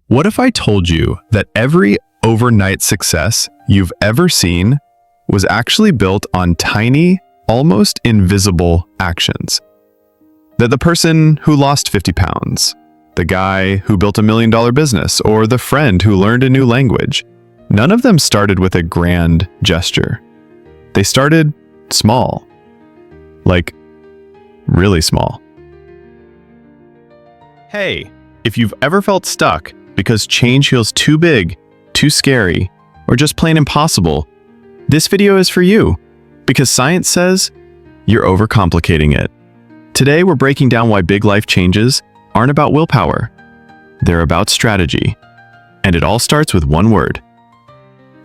What if I told you that every overnight success you've ever seen was actually built on tiny, almost invisible actions? That the person who lost 50 pounds, the guy who built $1 million business, or the friend who learned a new language, none of them started with a grand gesture. They started small. Like, really small. Hey, if you've ever felt stuck because change feels too big, too scary, or just plain impossible, this video is for you, because science says you're overcomplicating it. Today, we're breaking down why big life changes aren't about willpower. They're about strategy. And it all starts with one word: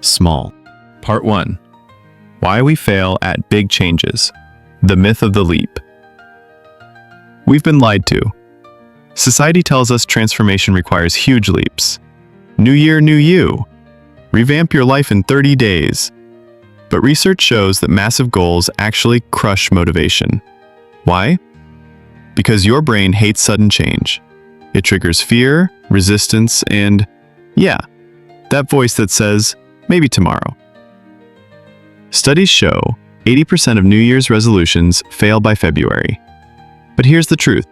small. Part 1. Why we fail at big changes. The myth of the leap. We've been lied to. Society tells us transformation requires huge leaps. New year, new you. Revamp your life in 30 days. But research shows that massive goals actually crush motivation. Why? Because your brain hates sudden change. It triggers fear, resistance, and, yeah, that voice that says, maybe tomorrow. Studies show 80% of New Year's resolutions fail by February. But here's the truth.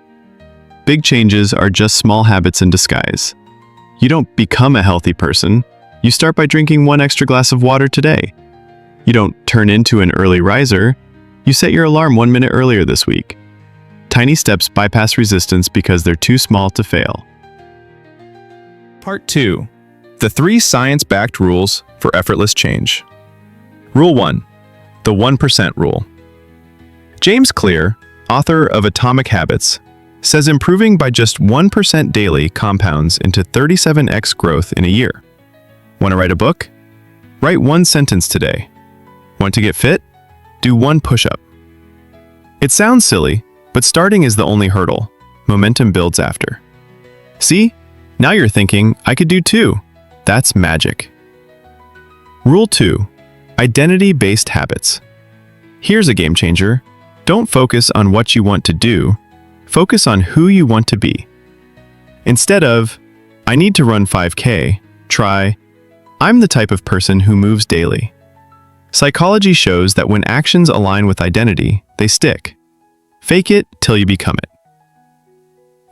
Big changes are just small habits in disguise. You don't become a healthy person. You start by drinking 1 extra glass of water today. You don't turn into an early riser. You set your alarm 1 minute earlier this week. Tiny steps bypass resistance because they're too small to fail. Part 2. The 3 science-backed rules for effortless change. Rule 1. The 1% rule. James Clear, author of Atomic Habits, says improving by just 1% daily compounds into 37x growth in a year. Want to write a book? Write 1 sentence today. Want to get fit? Do 1 push-up. It sounds silly, but starting is the only hurdle. Momentum builds after. See? Now you're thinking, I could do 2. That's magic. Rule 2. Identity-based habits. Here's a game changer. Don't focus on what you want to do. Focus on who you want to be. Instead of, I need to run 5K, try, I'm the type of person who moves daily. Psychology shows that when actions align with identity, they stick. Fake it till you become it.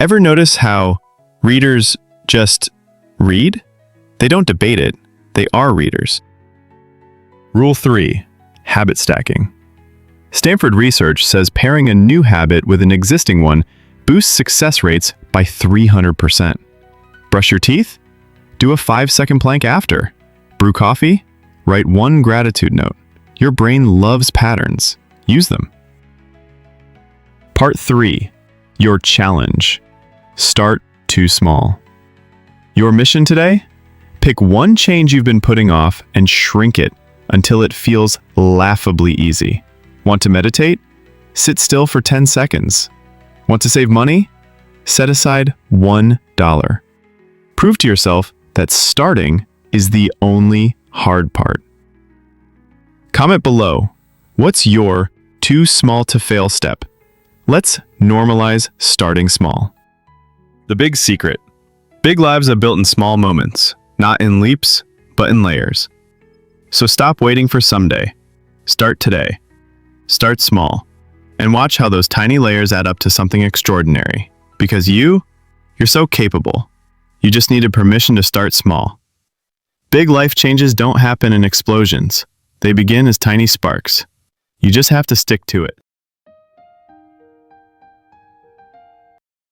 Ever notice how readers just read? They don't debate it, they are readers. Rule 3. Habit stacking. Stanford research says pairing a new habit with an existing one boosts success rates by 300%. Brush your teeth? Do a 5-second plank after. Brew coffee? Write 1 gratitude note. Your brain loves patterns. Use them. Part 3. Your challenge. Start too small. Your mission today? Pick 1 change you've been putting off and shrink it until it feels laughably easy. Want to meditate? Sit still for 10 seconds. Want to save money? Set aside $1. Prove to yourself that starting is the only hard part. Comment below, what's your too small to fail step? Let's normalize starting small. The big secret. Big lives are built in small moments, not in leaps, but in layers. So stop waiting for someday. Start today. Start small, and watch how those tiny layers add up to something extraordinary. Because you're so capable. You just needed permission to start small. Big life changes don't happen in explosions. They begin as tiny sparks. You just have to stick to it.